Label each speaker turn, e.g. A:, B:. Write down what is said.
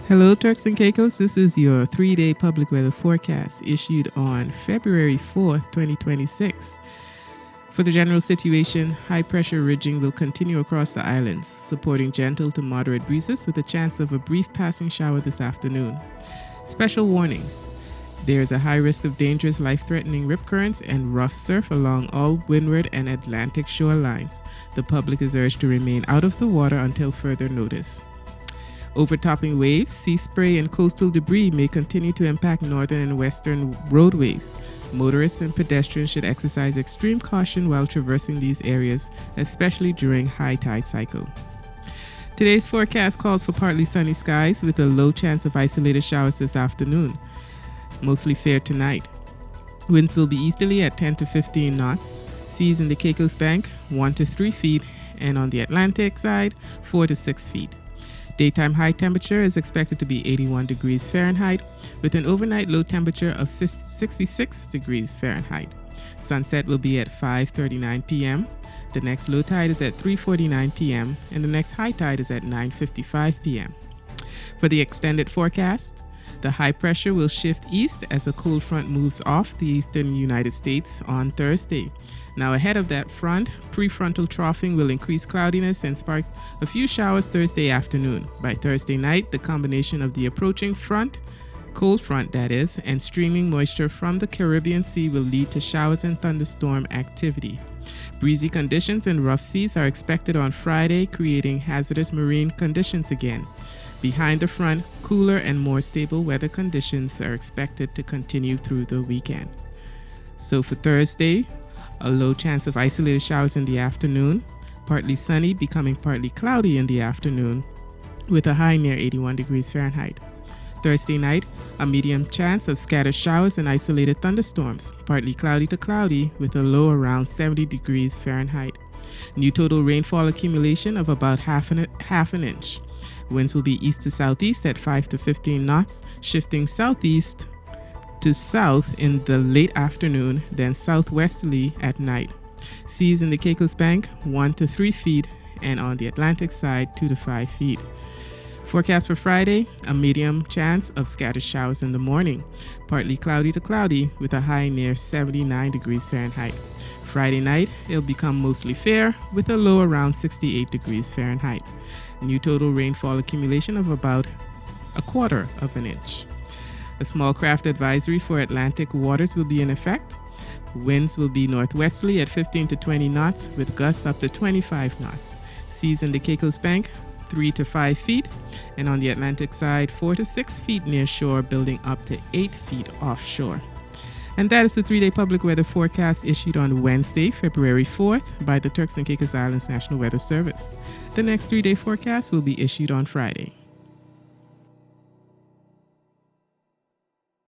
A: Hello, Turks and Caicos. This is your 3-day public weather forecast issued on February 4th, 2026. For the general situation, high pressure ridging will continue across the islands, supporting gentle to moderate breezes with a chance of a brief passing shower this afternoon. Special warnings. There is a high risk of dangerous life-threatening rip currents and rough surf along all windward and Atlantic shorelines. The public is urged to remain out of the water until further notice. Overtopping waves, sea spray, and coastal debris may continue to impact northern and western roadways. Motorists and pedestrians should exercise extreme caution while traversing these areas, especially during high tide cycle. Today's forecast calls for partly sunny skies with a low chance of isolated showers this afternoon. Mostly fair tonight. Winds will be easterly at 10 to 15 knots. Seas in the Caicos Bank 1 to 3 feet, and on the Atlantic side 4 to 6 feet. Daytime high temperature is expected to be 81 degrees Fahrenheit with an overnight low temperature of 66 degrees Fahrenheit. Sunset will be at 5:39 p.m. The next low tide is at 3:49 p.m. and the next high tide is at 9:55 p.m. For the extended forecast, the high pressure will shift east as a cold front moves off the eastern United States on Thursday. Now ahead of that front, pre-frontal troughing will increase cloudiness and spark a few showers Thursday afternoon. By Thursday night, the combination of the approaching front, cold front that is, and streaming moisture from the Caribbean Sea will lead to showers and thunderstorm activity. Breezy conditions and rough seas are expected on Friday, creating hazardous marine conditions again. Behind the front, cooler and more stable weather conditions are expected to continue through the weekend. So for Thursday, a low chance of isolated showers in the afternoon, partly sunny becoming partly cloudy in the afternoon, with a high near 81 degrees Fahrenheit. Thursday night, a medium chance of scattered showers and isolated thunderstorms, partly cloudy to cloudy, with a low around 70 degrees Fahrenheit. New total rainfall accumulation of about half an inch. Winds will be east to southeast at 5 to 15 knots, shifting southeast to south in the late afternoon, then southwesterly at night. Seas in the Caicos Bank 1 to 3 feet, and on the Atlantic side 2 to 5 feet. Forecast for Friday, a medium chance of scattered showers in the morning, partly cloudy to cloudy with a high near 79 degrees Fahrenheit. Friday night, it'll become mostly fair with a low around 68 degrees Fahrenheit. New total rainfall accumulation of about 1/4 of an inch. A small craft advisory for Atlantic waters will be in effect. Winds will be northwesterly at 15 to 20 knots with gusts up to 25 knots. Seas in the Caicos Bank 3 to 5 feet, and on the Atlantic side 4 to 6 feet near shore, building up to 8 feet offshore. And that is the 3-day public weather forecast issued on Wednesday, February 4th by the Turks and Caicos Islands National Weather Service. The next 3-day forecast will be issued on Friday.